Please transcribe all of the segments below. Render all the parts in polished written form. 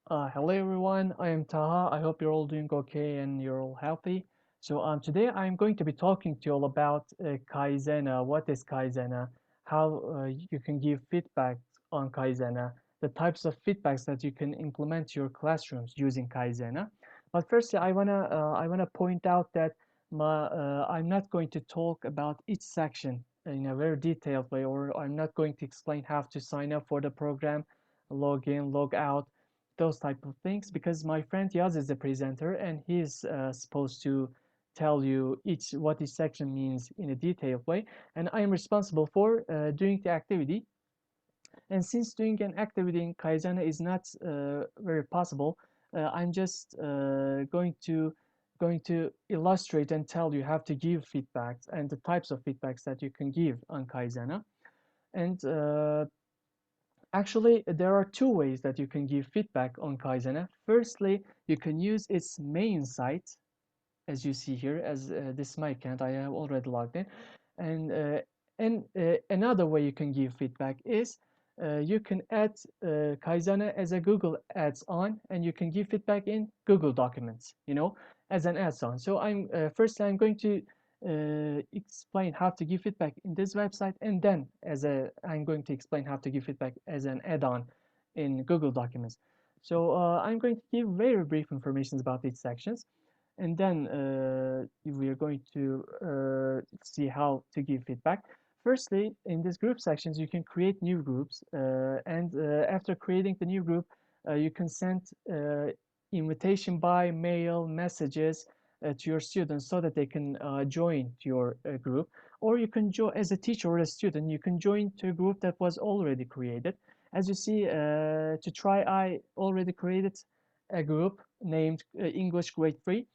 Hello everyone, I am Taha. I hope you're all doing okay and you're all healthy. Today I'm going to be talking to you all about kaizena. What is kaizena? How you can give feedback on kaizena, the types of feedbacks that you can implement to your classrooms using kaizena. But firstly, I wanna point out that I'm not going to talk about each section in a very detailed way, or I'm not going to explain how to sign up for the program, log in, log out, those type of things, because my friend Yaz is the presenter and he's supposed to tell you what each section means in a detailed way, and I am responsible for doing the activity. And since doing an activity in Kaizena is not very possible, I'm just going to illustrate and tell you how to give feedbacks and the types of feedbacks that you can give on Kaizena. And Actually, there are two ways that you can give feedback on Kaizena. Firstly, you can use its main site, as you see here, as this is my account. I have already logged in. And another way you can give feedback is you can add Kaizena as a Google add-on, and you can give feedback in Google Documents, as an add-on. So firstly, I'm going to explain how to give feedback in this website, and then I'm going to explain how to give feedback as an add-on in Google Documents. I'm going to give very brief information about each sections, and then we are going to see how to give feedback. Firstly, in these group sections, you can create new groups, and after creating the new group, you can send invitation by mail messages to your students so that they can join to your group. Or you can join as a teacher or a student, you can join to a group that was already created. As you see, to try, I already created a group named English Grade 3.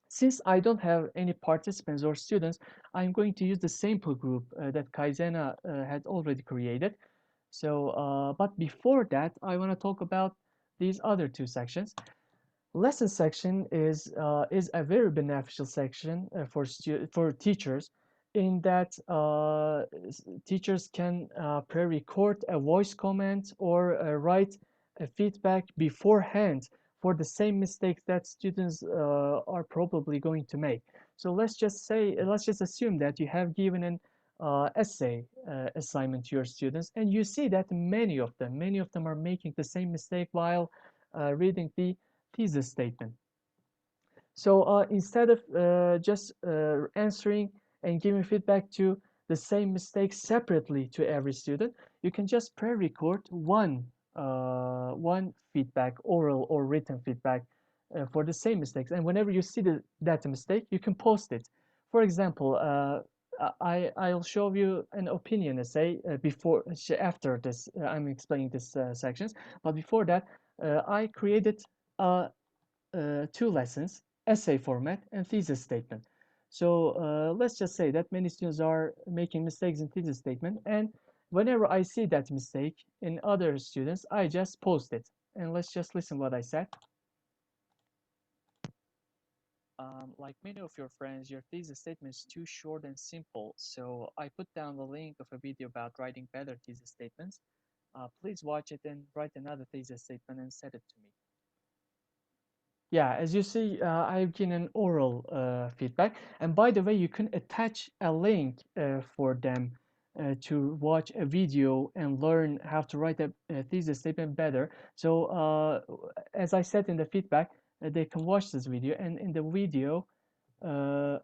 Since I don't have any participants or students, I'm going to use the sample group that Kaizena had already created. But before that, I want to talk about these other two sections. Lesson section is a very beneficial section for teachers, in that teachers can pre-record a voice comment or write a feedback beforehand for the same mistakes that students are probably going to make. So let's just assume that you have given an essay assignment to your students, and you see that many of them are making the same mistake while reading the thesis statement. So instead of just answering and giving feedback to the same mistake separately to every student, you can just pre-record one feedback, oral or written feedback, for the same mistakes. And whenever you see that mistake, you can post it. For example, I'll show you an opinion essay after this. I'm explaining this sections, but before that, I created a two lessons, essay format and thesis statement. So let's just say that many students are making mistakes in thesis statement, and whenever I see that mistake in other students, I just post it. And let's just listen what I said. Like many of your friends, your thesis statement is too short and simple, so I put down the link of a video about writing better thesis statements. Please watch it and write another thesis statement and send it to me. Yeah, as you see, I've given an oral feedback. And by the way, you can attach a link for them to watch a video and learn how to write a thesis statement better. So, as I said in the feedback, they can watch this video, and in the video, uh,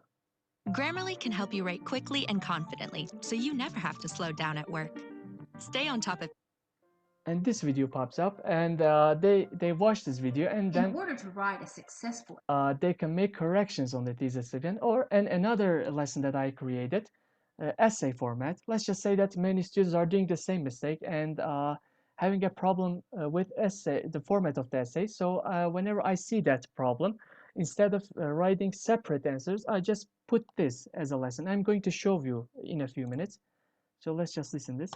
Grammarly can help you write quickly and confidently, so you never have to slow down at work. Stay on top of. and this video pops up, and they watch this video, and then In order to write a successful they can make corrections on the thesis statement. And another lesson that I created, essay format. Let's just say that many students are doing the same mistake and having a problem with the format of the essay. So whenever I see that problem, instead of writing separate answers, I just put this as a lesson. I'm going to show you in a few minutes. So let's just listen this.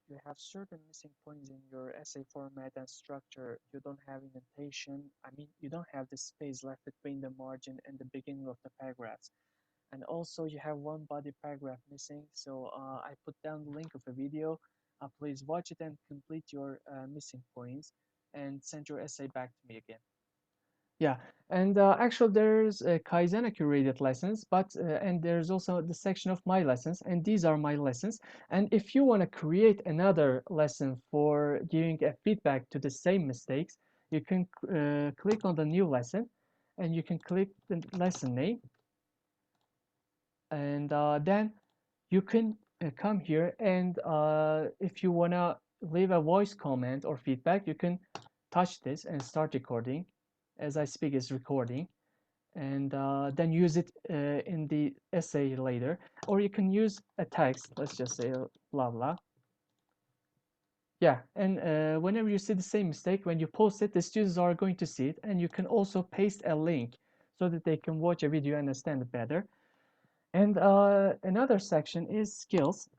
You have certain missing points in your essay format and structure. You don't have indentation. I mean, you don't have the space left between the margin and the beginning of the paragraphs. And also you have one body paragraph missing. So I put down the link of a video please watch it and complete your missing points and send your essay back to me again. Yeah, and actually there's kaizena curated lessons, but and there's also the section of my lessons, and these are my lessons. And if you want to create another lesson for giving a feedback to the same mistakes, you can click on the new lesson, and you can click the lesson name, and then you can come here, and if you want to leave a voice comment or feedback, you can touch this and start recording. As I speak, is recording, and then use it in the essay later. Or you can use a text, let's just say blah blah. Yeah, and whenever you see the same mistake, when you post it, the students are going to see it, and you can also paste a link so that they can watch a video and understand it better. And another section is skills.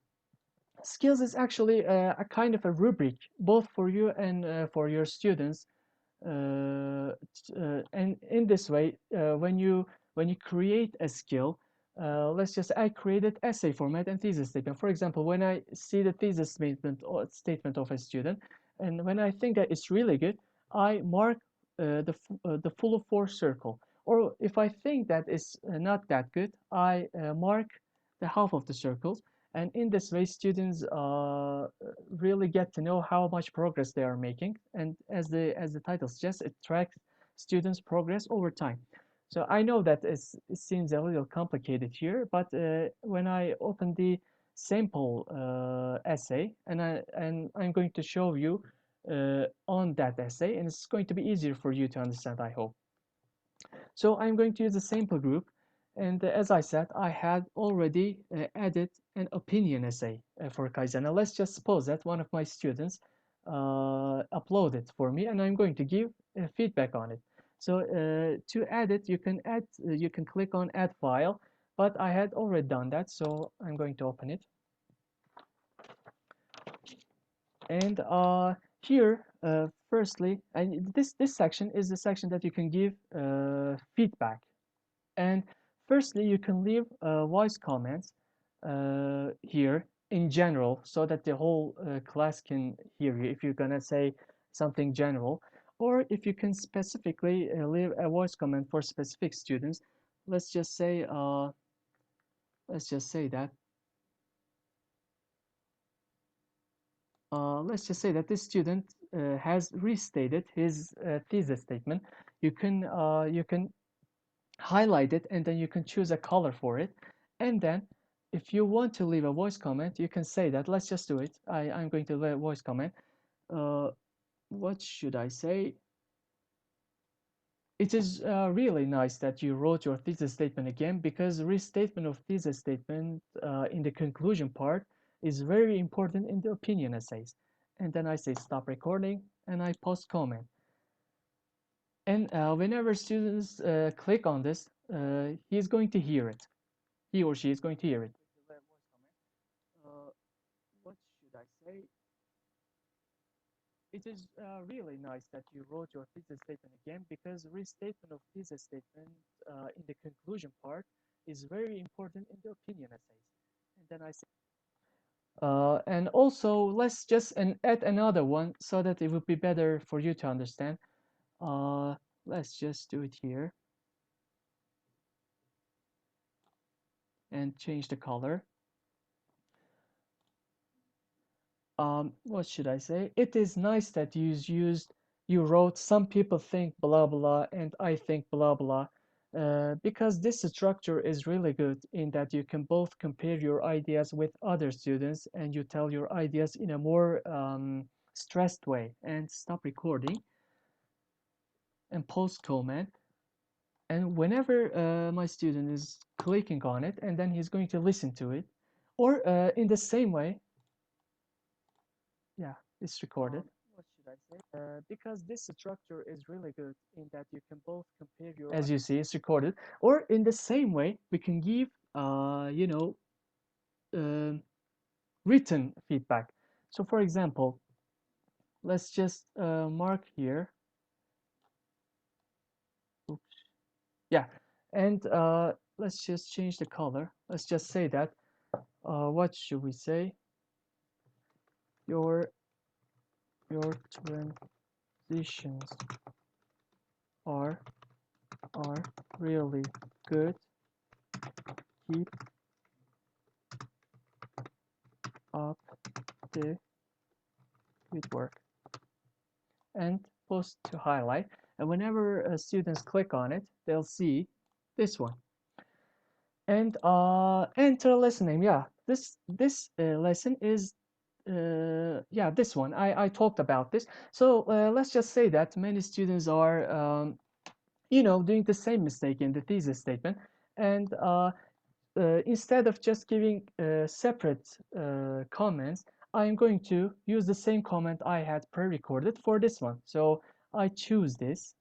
Skills is actually a kind of a rubric, both for you and for your students. And in this way, when you create a skill, let's just I created essay format and thesis statement. For example, when I see the thesis statement or statement of a student, and when I think that it's really good, I mark the full of four circle. Or if I think that it's not that good, I mark the half of the circles. And in this way, students really get to know how much progress they are making. And as the title suggests, it tracks students' progress over time. So I know that it seems a little complicated here, but when I open the sample essay, and I'm going to show you on that essay, and it's going to be easier for you to understand, I hope. So I'm going to use a sample group. And as I said, I had already added an opinion essay for Kaizena. Let's just suppose that one of my students upload it for me, and I'm going to give feedback on it. So to add it, you can click on add file, but I had already done that, so I'm going to open it. And here, firstly, and this section is the section that you can give feedback. And firstly, you can leave voice comments here in general so that the whole class can hear you if you're gonna say something general, or if you can specifically leave a voice comment for specific students. Let's just say let's just say that this student has restated his thesis statement. You can highlight it, and then you can choose a color for it. And then if you want to leave a voice comment, you can say that. Let's just do it. I'm going to leave a voice comment. uh, what should I say? It is really nice that you wrote your thesis statement again, because restatement of thesis statement in the conclusion part is very important in the opinion essays. And then I say stop recording, and I post comment. And whenever students click on this, he's going to hear it. He or she is going to hear it. What should I say? It is really nice that you wrote your thesis statement again, because restatement of thesis statement in the conclusion part is very important in the opinion essays. And then I say, and also let's just add another one so that it would be better for you to understand. Uh, let's just do it here and change the color. What should I say? It is nice that you wrote some people think blah blah and I think blah blah, because this structure is really good in that you can both compare your ideas with other students, and you tell your ideas in a more stressed way. And stop recording and post comment. And whenever my student is clicking on it, and then he's going to listen to it, or in the same way, yeah, it's recorded. What should I say? Because this structure is really good in that you can both compare your, as you see, it's recorded. Or in the same way, we can give, um written feedback. So for example, let's just mark here. Oops. Yeah, and let's just change the color. Let's just say that, what should we say? your your transitions are are really good. Keep up the good work. And post to highlight. And whenever students click on it, they'll see this one. And enter lesson name. Yeah, this lesson is yeah, this one. I talked about this. So let's just say that many students are doing the same mistake in the thesis statement, and instead of just giving separate comments, I'm going to use the same comment I had pre-recorded for this one. So I choose this,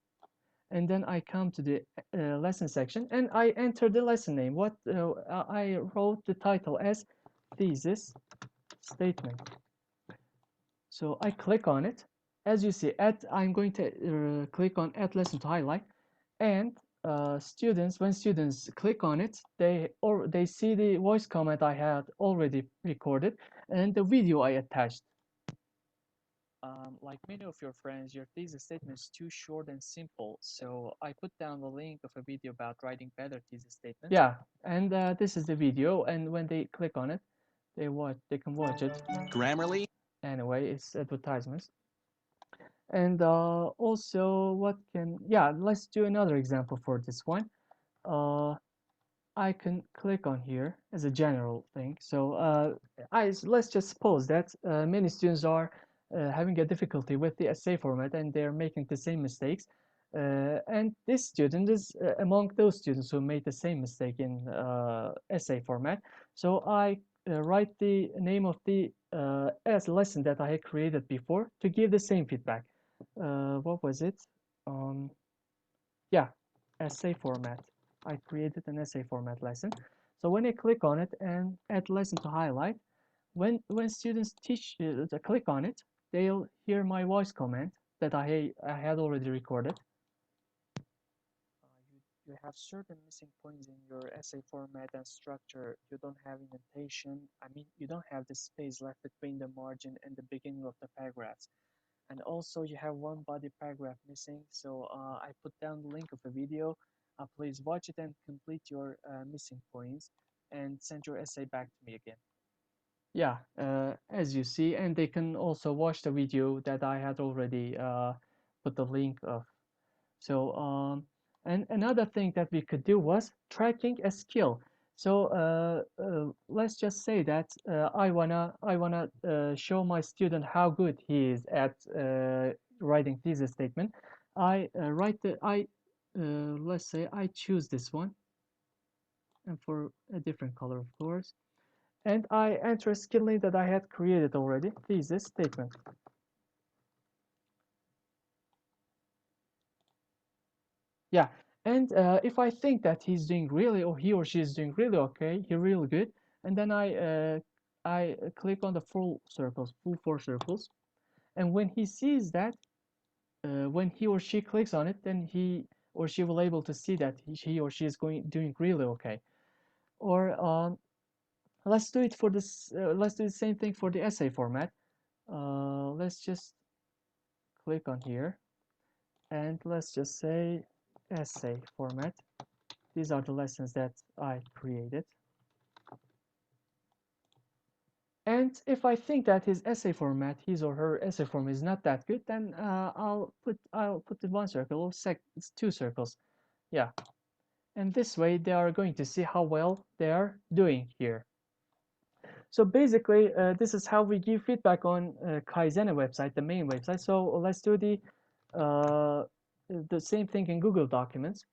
and then I come to the lesson section, and I enter the lesson name. What I wrote the title as thesis statement. So I click on it. As you see, I'm going to click on add lesson to highlight, and when students click on it, they see the voice comment I had already recorded and the video I attached. Like many of your friends, your thesis statement is too short and simple, so I put down the link of a video about writing better thesis statements. Yeah, and this is the video, and when they click on it, they can watch it. Grammarly. Anyway, it's advertisements. And also, yeah, let's do another example for this one. Uh, I can click on here as a general thing. So let's just suppose that many students are having a difficulty with the essay format and they're making the same mistakes. And this student is among those students who made the same mistake in essay format. So I write the name of the as lesson that I had created before to give the same feedback. What was it? Um, yeah, essay format. I created an essay format lesson. So when I click on it and add lesson to highlight, when students click on it, they'll hear my voice comment that I had already recorded. You have certain missing points in your essay format and structure. You don't have indentation. I mean, you don't have the space left between the margin and the beginning of the paragraphs. And also you have one body paragraph missing, so I put down the link of a video. Please watch it and complete your missing points and send your essay back to me again. Yeah, as you see, and they can also watch the video that I had already put the link of. So and another thing that we could do was tracking a skill. So let's just say that I wanna show my student how good he is at writing thesis statement. I write the I Let's say I choose this one, and for a different color, of course, and I enter a skill name that I had created already, thesis statement. Yeah, and if I think that he's doing really, or he or she is doing really okay, he really good, and then I click on the full four circles, and when he sees that, when he or she clicks on it, then he or she will able to see that he or she is doing really okay. Or let's do it for this. Let's do the same thing for the essay format. Let's just click on here, and let's just say essay format. These are the lessons that I created. And if I think that his or her essay format is not that good, then I'll put the one circle or it's two circles. Yeah. And this way they are going to see how well they are doing here. So basically, this is how we give feedback on Kaizena website, the main website. So let's do uh, the same thing in Google Documents.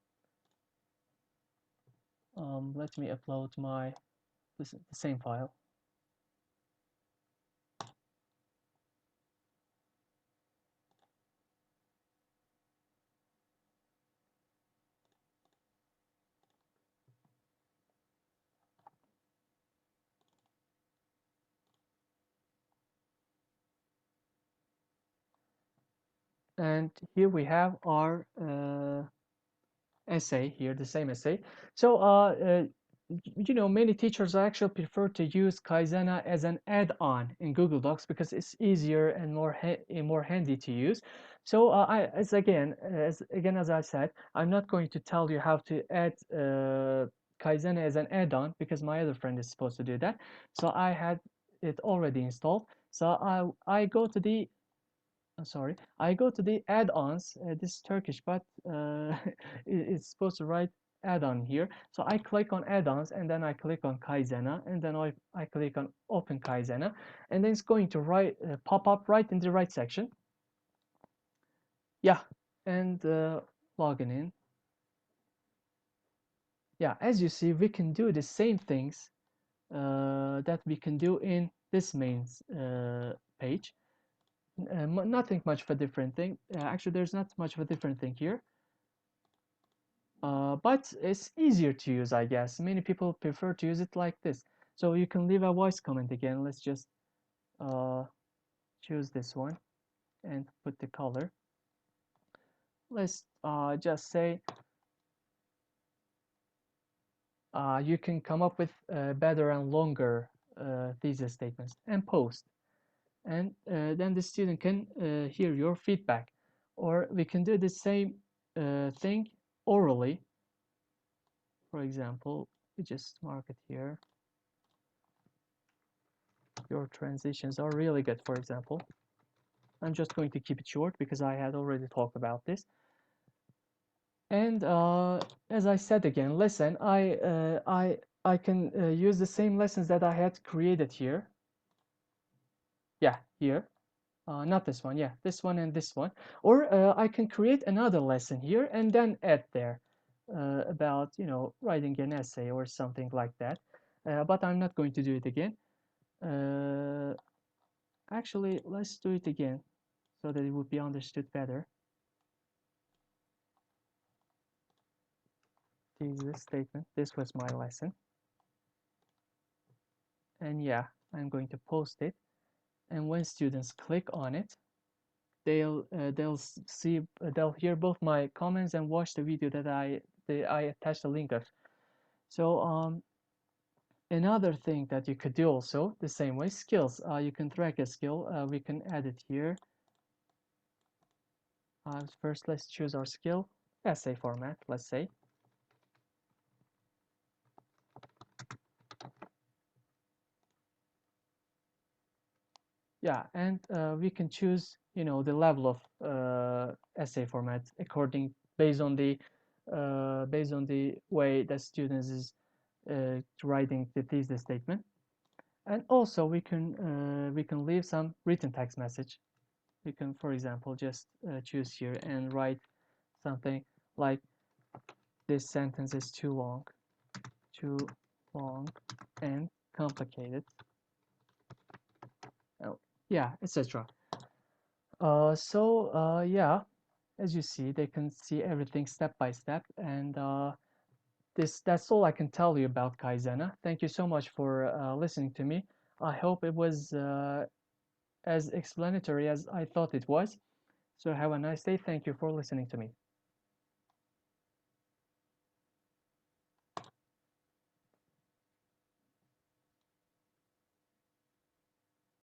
Let me upload the same file. And here we have our essay here, the same essay. So many teachers actually prefer to use Kaizena as an add-on in Google Docs because it's easier and more handy to use. So as I said, I'm not going to tell you how to add Kaizena as an add-on because my other friend is supposed to do that. So I had it already installed. So I go to the sorry, I go to the add-ons. This is Turkish, but it's supposed to write add-on here. So I click on add-ons and then I click on Kaizena and then I click on open Kaizena and then it's going to pop up right in the right section. Yeah, and logging in. Yeah, as you see, we can do the same things that we can do in this main page. Nothing much of a different thing. Actually, there's not much of a different thing here. But it's easier to use, I guess. Many people prefer to use it like this. So you can leave a voice comment again. Let's just uh, choose this one and put the color. Let's just say you can come up with better and longer thesis statements and post. And then the student can hear your feedback. Or we can do the same thing orally. For example, we just mark it here. Your transitions are really good, for example. I'm just going to keep it short because I had already talked about this. And as I said again, listen, I can use the same lessons that I had created here. Yeah, here. Not this one, yeah, this one and this one. Or I can create another lesson here and then add there about, writing an essay or something like that. But I'm not going to do it again. Uh, Actually, let's do it again so that it would be understood better. Thesis statement. This was my lesson. And yeah, I'm going to post it. And when students click on it, they'll hear both my comments and watch the video that I attached a link of. So another thing that you could do also the same way, skills. You can track a skill. We can add it here. First, let's choose our skill, essay format. Let's say. Yeah, and we can choose, the level of essay format according based on the way that students is writing the thesis statement. And also we can leave some written text message. We can, for example, just choose here and write something like this sentence is too long and complicated. Oh, yeah, etc. Yeah, as you see, they can see everything step by step, and that's all I can tell you about Kaizena. Thank you so much for listening to me. I hope it was as explanatory as I thought it was. So have a nice day. Thank you for listening to me.